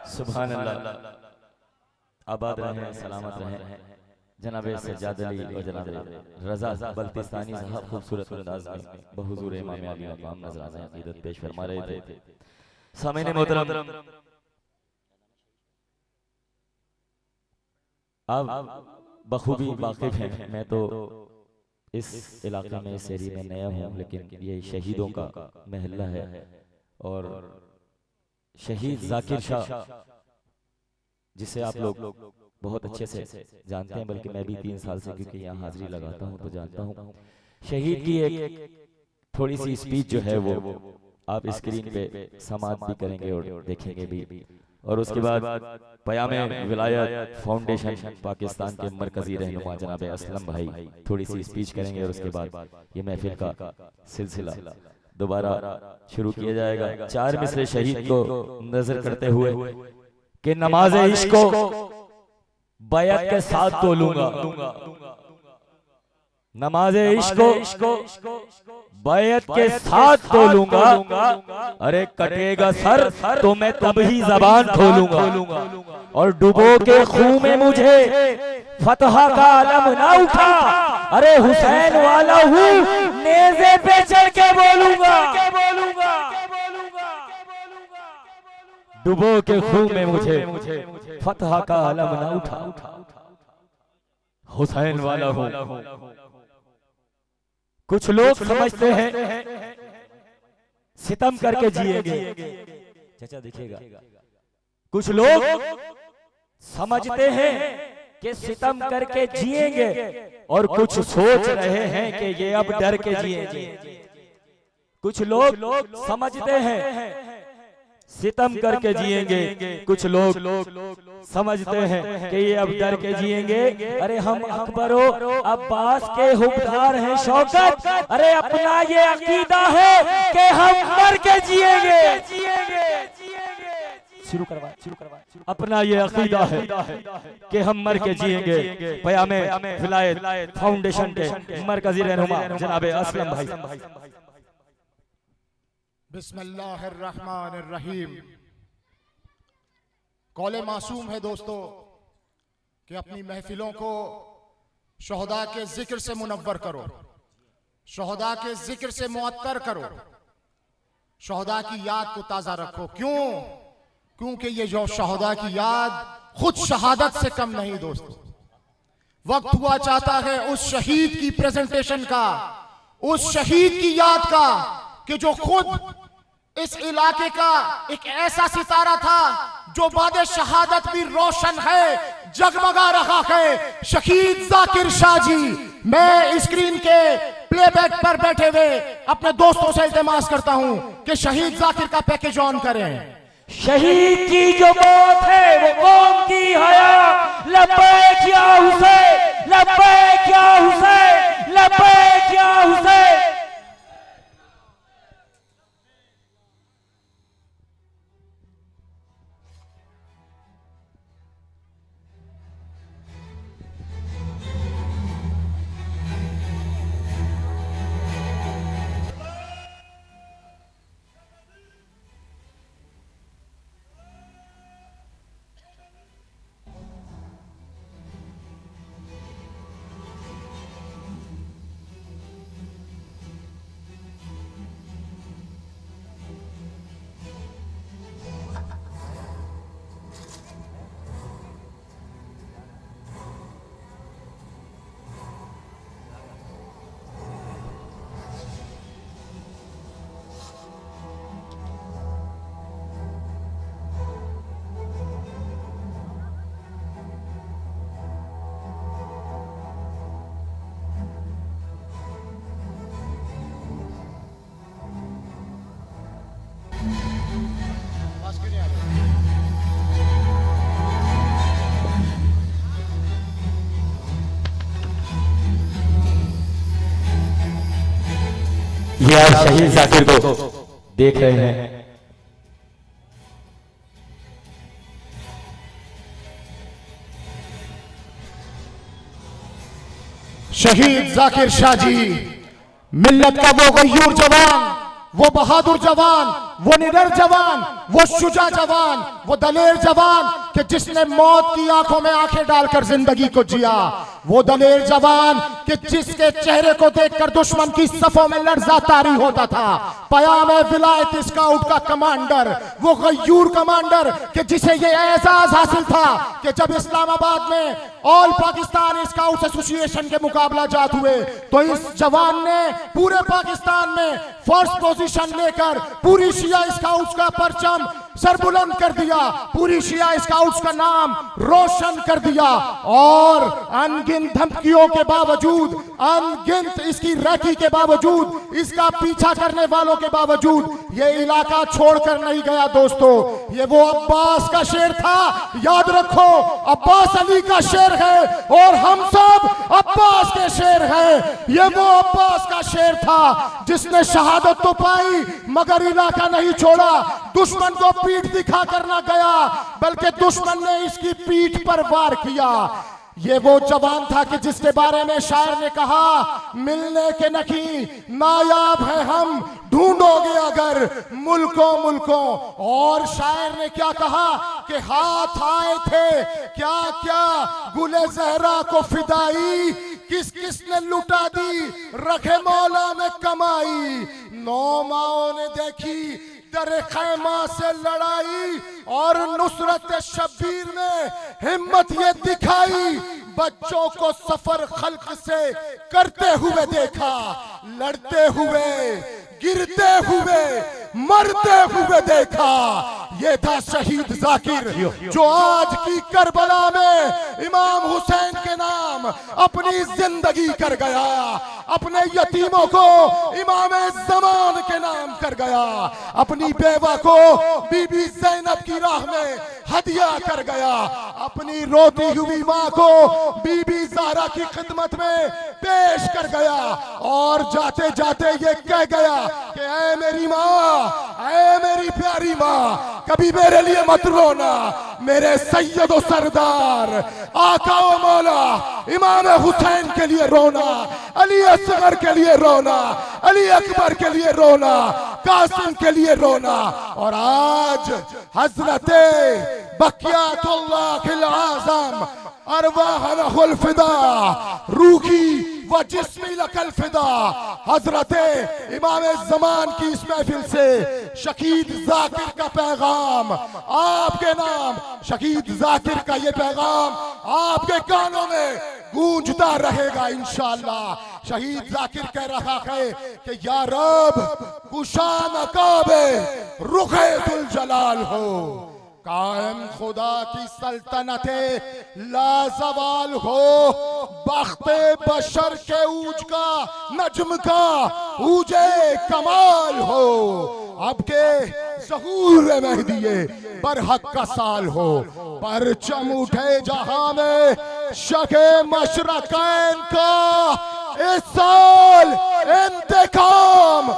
सुभान अल्लाह। आबाद रहें, सलामत रहें। जनाब सज्जाद अली और जनाब रजा बल्तिस्तानी साहब खूबसूरत अंदाज में बहुज़ूर इमाम अली मकाम नजराना अक़ीदत पेश फरमा रहे थे। सामईन मोहतरम, आप बखूबी वाकिफ हैं, मैं तो इस इलाके में इस एरिया में नया हूँ, लेकिन ये शहीदों का महल्ला है और शहीद जाकिर शाह जिसे आप लोग बहुत अच्छे से जानते हैं, बल्कि मैं भी 3 साल से क्योंकि यहाँ हाजिरी लगाता हूँ तो जानता हूँ। शहीद की एक थोड़ी सी स्पीच जो है वो आप स्क्रीन पे समाअत भी करेंगे और देखेंगे भी, और उसके बाद पयामे विलायत फाउंडेशन पाकिस्तान के मरकजी रहनुमा जनाब असलम भाई थोड़ी सी स्पीच करेंगे और उसके बाद ये महफिल का सिलसिला दोबारा शुरू किया जाएगा। 4 मिसरे शहीद को नजर करते हुए कि नमाज इश्क को बैत के साथ तोलूंगा, नमाज इश्क को बैत के साथ तोलूंगा, अरे कटेगा सर तो मैं तब ही जबान खोलूंगा, और डुबो के खून में मुझे फतह का आलम ना उठा, अरे हुसैन वाला हूँ नेज़े पे चढ़ के बोलूंगा, डुबो के खून में मुझे फतह का आलम ना उठा, हुसैन वाला हूँ। कुछ लोग समझते हैं सितम करके जिएंगे, चाचा देखिएगा, कुछ लोग समझते हैं कि सितम करके जिएंगे और कुछ सोच रहे हैं कि ये अब डर के जिएंगे। कुछ लोग समझते हैं सितम करके जिएंगे, कुछ लोग समझते हैं कि ये अब डर के जिएंगे। अरे हम अकबरो अब्बास के हुक्मदार हैं शौकत, अरे अपना ये अकीदा है कि हम मर के जिएंगे। शुरू करवा अपना ये अकीदा है कि हम मर के जिएंगे। पयामे विलायत फाउंडेशन के मरकजी रहनुमा जनाब असलम भाई। बिस्मिल्लाहिर्रहमानिर्रहीम। कौले मासूम है दोस्तों कि अपनी महफिलों को शोहदा के जिक्र से मुनव्वर करो, शोहदा के जिक्र से मुअत्तर करो, शोहदा की याद को ताज़ा रखो। क्यों? क्योंकि ये जो शोहदा की याद खुद शहादत से कम नहीं दोस्तों। वक्त हुआ चाहता है उस शहीद की प्रेजेंटेशन का, उस शहीद की याद का कि जो खुद इस इलाके का एक ऐसा सितारा था जो बाद शहादत भी रोशन है, जगमगा रहा है। शहीद जाकिर शाह जी, मैं स्क्रीन के प्लेबैक पर बैठे हुए अपने दोस्तों से इल्तिमास करता हूं कि शहीद जाकिर का पैकेज ऑन करें। शहीद की जो मौत है वो कौम की हया, लब्बैक या हुसैन, लब्बैक या हुसैन, लब्बैक या हुसैन। ये आप शहीद जाकिर को देख रहे हैं। शहीद जाकिर शाह जी, मिल्लत का वो गयूर जवान, वो बहादुर जवान वो निडर जवान, वो शुजा जवान, वो दलेर जवान कि जिसने मौत की आंखों में आंखें डालकर जिंदगी को जिया। वो दलेर जवान कि जिसके चेहरे को देखकर दुश्मन की सफों में लर्जा तारी होता था। पयाम विलायत स्काउट का कमांडर, वो गयूर कमांडर कि जिसे ये एजाज हासिल था कि जब इस्लामाबाद में ऑल पाकिस्तान स्काउट एसोसिएशन के मुकाबला जात हुए तो इस जवान ने पूरे पाकिस्तान में फर्स्ट पोजीशन लेकर पूरी शिया स्काउट्स का परचम सरबुलंद कर दिया, पूरी शिया स्काउट्स का नाम रोशन कर दिया। और अनगिनत धमकियों के बावजूद, अनगिनत इसकी रैकी के बावजूद, इसका पीछा करने वालों के बावजूद ये इलाका छोड़कर नहीं गया। दोस्तों, ये वो अब्बास का शेर था, याद रखो, अब्बास अली का शेर है और हम सब अब्बास के शेर हैं। ये वो अब्बास का शेर था जिसने शहादत तो पाई मगर इलाका नहीं छोड़ा। दुश्मन को पीठ दिखा कर ना गया बल्कि दुश्मन ने इसकी पीठ पर वार किया। ये वो जवान था कि जिसके बारे में शायर ने कहा, मिलने के नहीं नायाब है हम, ढूंढोगे अगर मुल्कों मुल्कों। और शायर ने क्या कहा कि हाथ आए थे क्या क्या गुले जहरा को फिदाई, किस किस ने लुटा दी रखे मौला में कमाई। 9 माओं ने देखी दर खैमा से लड़ाई और नुसरत शब्बीर ने हिम्मत ये दिखाई। बच्चों को सफर खल्क से करते हुए देखा, लड़ते हुए, गिरते हुए, मरते हुए देखा। ये था शहीद जाकिर जो आज की करबला में इमाम हुसैन के नाम अपनी जिंदगी कर गया, अपने यतीमों को इमाम ज़मान के नाम कर गया, अपनी बेवा को बीबी ज़ैनब की राह में हदिया कर गया, अपनी रोती हुई माँ को बीबी ज़हरा की खिदमत में पेश कर गया और जाते जाते ये कह गया कि ऐ मेरी माँ, ऐ मेरी प्यारी माँ, कभी मेरे लिए मत रोना। मेरे सैयद और सरदार आका व मौला इमाम हुसैन के लिए रोना, अली असगर के लिए रोना, अली अकबर के लिए रोना, कासिम के लिए रोना। और आज हजरते बकियातुल्लाहिल आज़म अरवाहुल फिदा रूही व जिस्मी लकल फिदा हजरते इमाम ज़मान की इस महफिल से शहीद जाकिर का पैगाम आपके नाम, शहीद जाकिर का ये पैगाम आपके कानों में गूंजता रहेगा इंशाअल्लाह। शहीद जाकिर कह रहा है कि या रब कुशान काबे रुखे दुल जलाल हो, कायम खुदा की सल्तनते लाजवाल हो, बख्ते बशर के ऊज का नज्म का ऊजे कमाल हो, अब के ज़हूर मेहदीए बरहक का साल हो, परचम उठे जहां में शके मशरकैन का, इस साल इंतकाम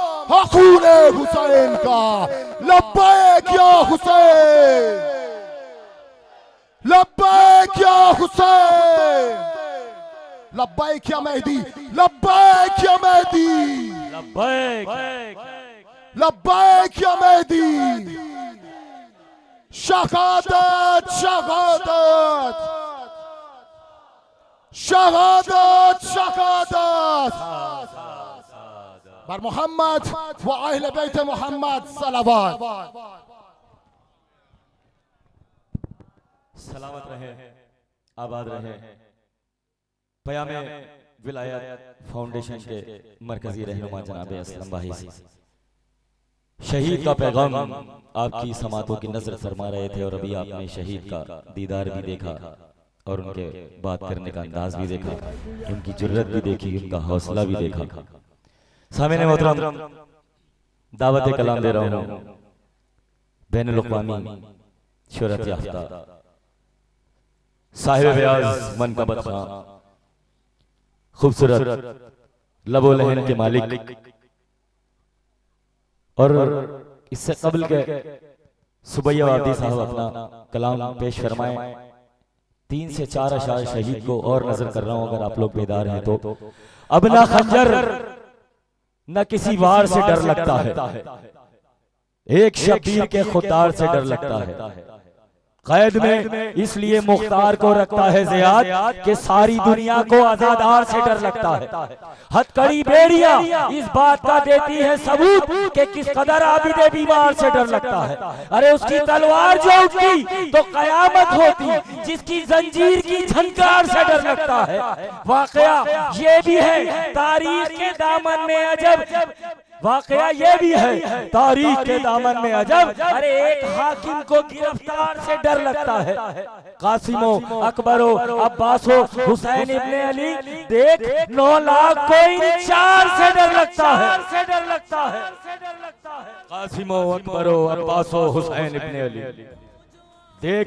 खूने हुसैन का। लब्बैक या हुसैन, लब्बैक या हुसैन, लब्बैक या मेहदी, लब्बैक या मेहदी, लब्बैक लब्बैक या मेहदी। शहादत शहादत शहादत शहादत बर मोहम्मद व अहले बैत मोहम्मद सलावत। सलामत रहे, आबाद रहे। पयामे विलायत फाउंडेशन के मरकजी रहनुमा जनाब असलम भाई शहीद का पैगाम आपकी समातों की नजर फरमा रहे थे और अभी आपने शहीद का दीदार भी देखा और उनके बात करने का अंदाज भी देखा, उनकी जुर्रत भी देखी, उनका हौसला भी देखा। सामने मोहतरम दावत कलाम दे रहा हूँ बैनुल अक़वामी शोहरत याफ्ता साहिब बयाज मनकबत खां, खूबसूरत लबो लहन के मालिक, और इससे कबल के सुबैया वादी साहब अपना कलाम पेश फरमाए। 3 से 4 अशार शहीद को और नजर कर रहा हूं, अगर आप लोग बेदार हैं तो। अब ना खंजर न किसी वार से डर लगता है, एक शब्बीर के खुदार से डर लगता है। कैद में इसलिए मुख्तार को रखता है ज़ियाद कि सारी दुनिया को आज़ादार से डर लगता है। हथकड़ी बेड़िया इस बात का देती है सबूत कि किस कदर आबिदे बीमार से डर लगता है। अरे उसकी तलवार जो उठती तो कयामत होती, जिसकी जंजीर की झंकार से डर लगता है। वाकया ये भी है तारीख के दामन में अजब, वाकया ये भी है तारीख के दामन में अजब। अरे एक हाकिम को गिरफ्तार से डर लगता है। कासिमो, अकबरो, अब्बासो, हुसैन इब्ने अली, देख 9 लाख को इन 4 से डर लगता है। कासिमो, अकबरो, अब्बासो, हुसैन इब्ने अली, देख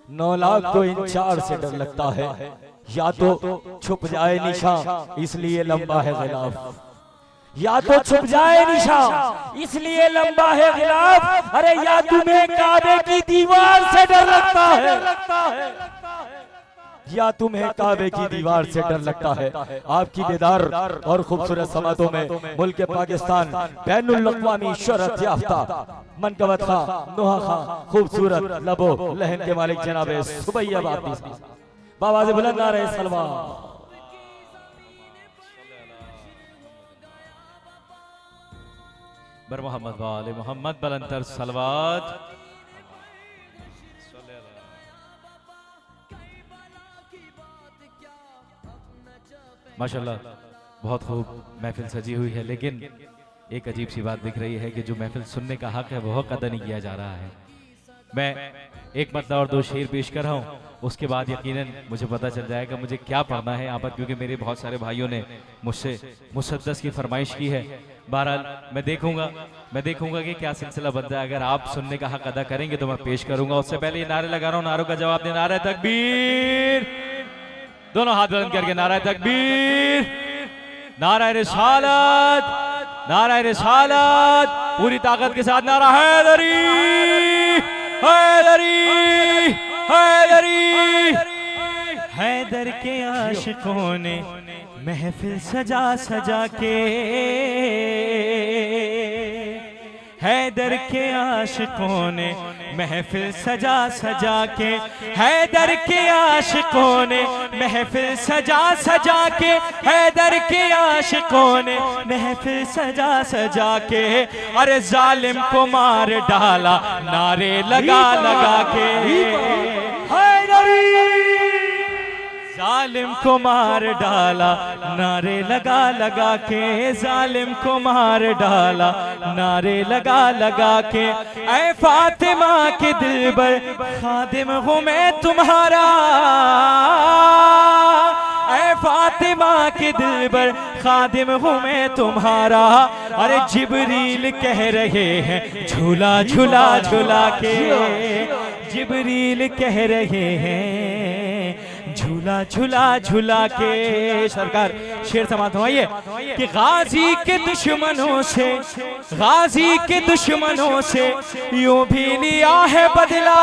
9 लाख को इन 4 से डर लगता है। या तो छुप जाए निशान इसलिए लंबा है गिलाफ, या तो छुप जाए निशान इसलिए लंबा है गिलाफ। अरे या तुम्हें काबे की दीवार से डर लगता है, या तुम्हें काबे की दीवार से डर लगता है। आपकी बेदार और खूबसूरत समातों में मुल्क पाकिस्तान बैनुल अक़वामी शोहरत याफ्ता मनकबत खां, नोहा खां, खूबसूरत लबो लहन के मालिक जनाब सुबैया बाबी बाबा से बुलंद नारे सलवात। बर मोहम्मद वाले मोहम्मद बलंतर सलवात। माशाल्लाह बहुत खूब महफिल सजी हुई है, लेकिन एक अजीब सी बात दिख रही है कि जो महफिल सुनने का हक है वह कदर नहीं किया जा रहा है। मैं एक मतलब और 2 शेर पेश कर रहा हूँ, उसके बाद यकीनन मुझे पता चल जाएगा मुझे क्या पढ़ना है यहाँ पर, क्योंकि मेरे बहुत सारे भाइयों ने मुझसे मुसद्दस की फरमाइश की है। बहरहाल मैं देखूंगा कि क्या सिलसिला बनता है। अगर आप सुनने का हक अदा करेंगे तो मैं पेश करूंगा। उससे पहले ये नारे लगा रहा हूँ, नारों का जवाब दे। नारा तकबीर, दोनों हाथ बुलंद करके नारा तकबीर, नारा रिसालत, नारा रिसालत, पूरी ताकत के साथ नारा हैदरी, हैदरी, हैदरी। हैदर के आशिकों ने महफिल सजा सजा के, हैदर के आशिकों ने महफिल सजा सजा के, हैदर के आशिकों ने महफिल सजा सजा के, हैदर के आशिकों ने महफिल सजा सजा के, अरे जालिम को मार डाला नारे लगा लगा के। जालिम को मार डाला नारे लगा लगा के, जालिम को मार डाला नारे लगा लगा के। ऐ फातिमा के दिलबर खादिम हूँ मैं तुम्हारा, ऐ फातिमा के दिलबर खादिम हूँ मैं तुम्हारा। अरे जिब्रील कह रहे हैं झूला झूला झूला के, जिब्रील कह रहे हैं झूला झूला झूला के। सरकार शेर समाप्त हुआ कि गाजी के दुश्मनों से, गाजी के दुश्मनों से यूं भी लिया है बदला,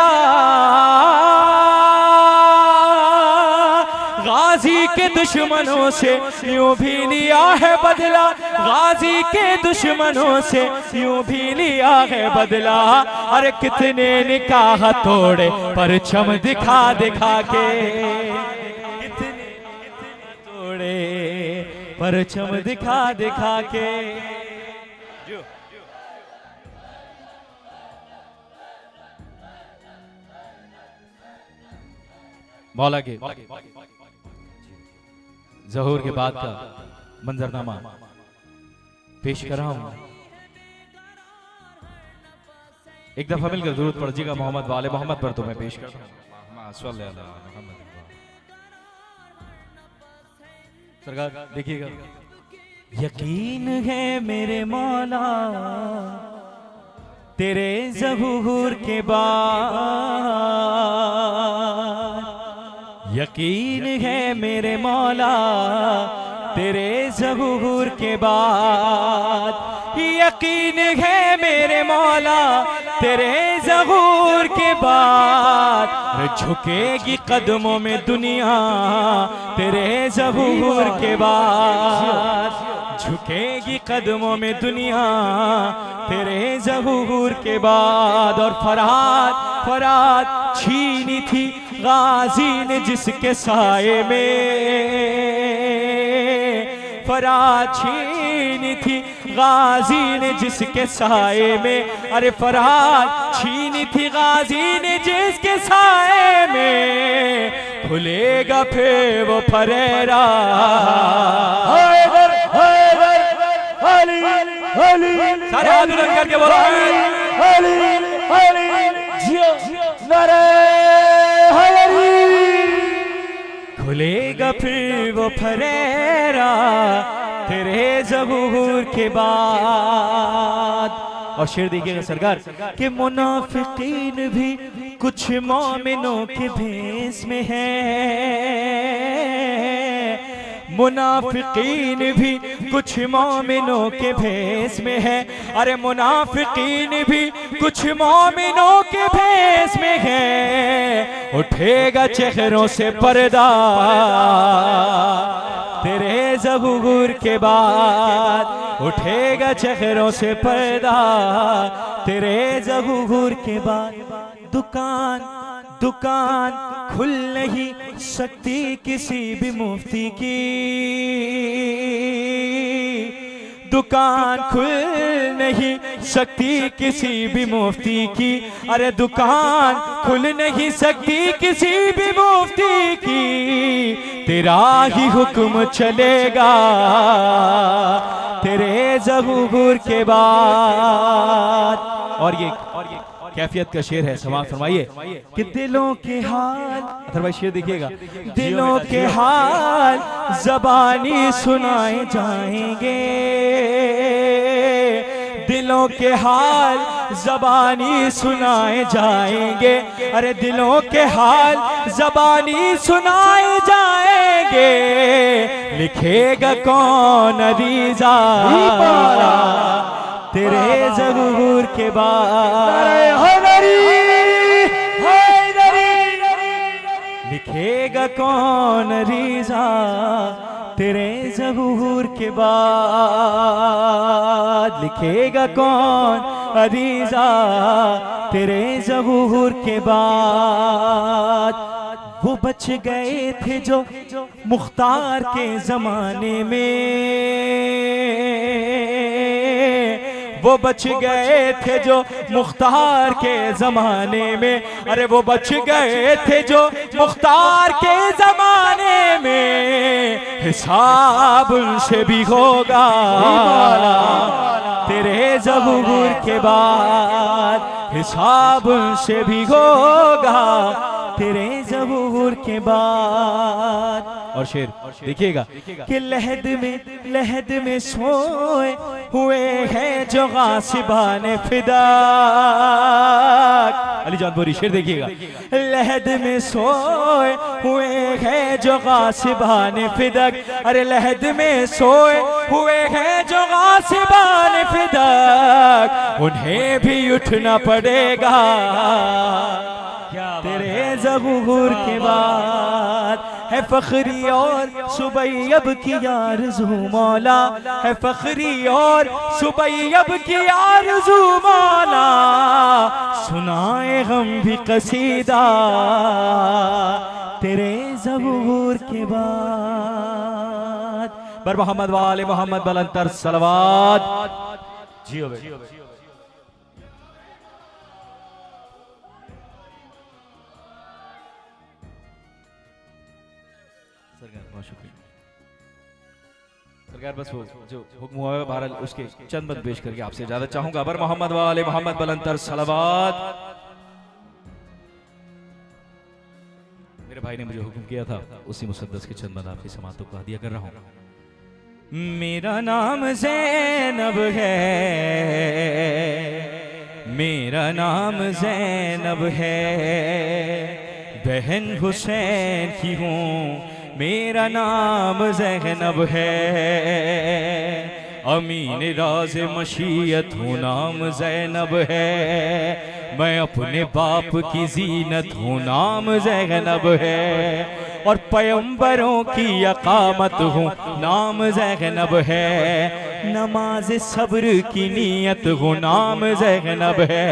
गाजी के दुश्मनों से यूं भी लिया है बदला, गाजी के दुश्मनों से यूं भी लिया है बदला। अरे कितने निकाह तोड़े परचम दिखा दिखा के, कितने तोड़े परचम दिखा दिखा के। मौला के ज़हूर के बाद का मंजरनामा पेश कर रहा हूं। एक दफा मिलकर दुरूद पढ़िएगा मोहम्मद वाले मोहम्मद पर, तो मैं पेश करता हूं। सरकार देखिएगा। यकीन है मेरे मौला तेरे ज़हूर के बाद, यकीन है मेरे मौला तेरे ज़हूर के बाद, यकीन है मेरे मौला तेरे ज़हूर के बाद। झुकेगी कदमों में दुनिया तेरे ज़हूर के बाद, झुकेगी कदमों में दुनिया तेरे ज़हूर के बाद। और फरात छीनी थी गाजी ने जिसके साए में, फरात छीनी थी गाजी ने जिसके साए में। अरे फरात छीनी थी गाजी ने जिसके साए में, खुलेगा फिर वो फरेरा। हैदर हैदर अली अली, सारे हाथ बुलंद करके बोलो अली अली जियो नारे हैदरी। खुलेगा फिर वो फरेरा तेरे ज़हूर के बाद। और शेर देखिएगा सरकार कि मुनाफिकीन भी कुछ मोमिनों के भेष में है, मुनाफिकीन भी कुछ मोमिनों के भेष में है। अरे मुनाफिकीन भी कुछ मोमिनों के भेष में है, उठेगा चेहरों से पर्दा तेरे ज़हूर के बाद, उठेगा चेहरों से पर्दा तेरे ज़हूर के बाद। दुकान खुल नहीं सकती किसी भी मुफ्ती की, दुकान खुल नहीं सकती किसी भी मुफ्ती की। अरे दुकान खुल नहीं सकती किसी भी मुफ्ती की, तेरा ही हुक्म चलेगा तेरे ज़हूर के बाद। और ये कैफियत का शेर है, समाप्त फरमाइए कि दिलों के हाल, अथर भाई शेर देखिएगा, दिलों के हाल ज़बानी सुनाए जाएंगे, दिलों के हाल ज़बानी सुनाए जाएंगे। अरे दिलों के हाल ज़बानी सुनाए जाएंगे, लिखेगा कौन अरीज़ा तेरे ज़हूर के बाद। लिखेगा कौन अरीज़ा तेरे ज़हूर के बाद, लिखेगा कौन अरीज़ा तेरे ज़हूर के बाद। वो बच गए थे जो मुख्तार के ज़माने में, वो बच गए थे जो मुख्तार के ज़माने में। अरे वो बच गए थे जो मुख्तार के ज़माने में, हिसाब उनसे भी होगा तेरे ज़हूर के बाद, हिसाब उनसे भी होगा तेरे ज़हूर के बाद। और शेर देखिएगा कि लहद में सोए हुए हैं जो गासिबान फिदा। अली जान बोरी शेर देखिएगा, लहद में सोए हुए हैं जो गासिबान फिदक। अरे लहद में सोए हुए हैं जो गासिबान फिदक, उन्हें भी उठना पड़ेगा तेरे ज़हूर के बाद। है फखरी और सुबैयब की आरज़ू मौला, है फखरी और सुबैयब की आरज़ू मौला, सुनाए हम भी कसीदा तेरे ज़हूर के बाद। बर मोहम्मद वाले मोहम्मद बुलंदतर सलवात। जियो सरकार, बस वो जो हुक्म हुआ है बहरहाल उसके चंद बंद पेश करके आपसे इजाजत चाहूंगा। बर मोहम्मद वाले मोहम्मद बुलंदतर सलवात। मेरे भाई ने मुझे हुक्म किया था, उसी मुसद्दस के चंद बंद आपकी समातों को हदिया कर रहा हूं। मेरा नाम ज़ैनब है, मेरा नाम ज़ैनब है, बहन हुसैन की हूँ, मेरा नाम ज़ैनब है, अमीन राज़ मशीयत हूँ, नाम ज़ैनब है, मैं अपने बाप की जीनत हूँ, नाम ज़ैनब है, और पैगंबरों की अकामत हूँ, नाम ज़ैनब है। नमाज सब्र की नीयत हूँ, नाम ज़ैनब है।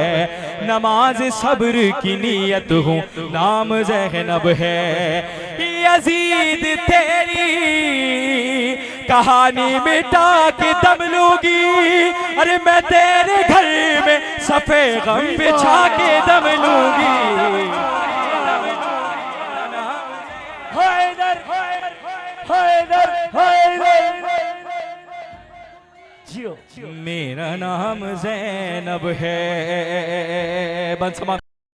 नमाज सब्र की नीयत हूँ, नाम ज़ैनब है। यजीद तेरी कहानी मिटा के दम लूंगी, अरे मैं तेरे घर में सफे गम बिछा के दम लूंगी। हैदर हैदर हैदर मेरा नाम ज़ैनब है। बंसमा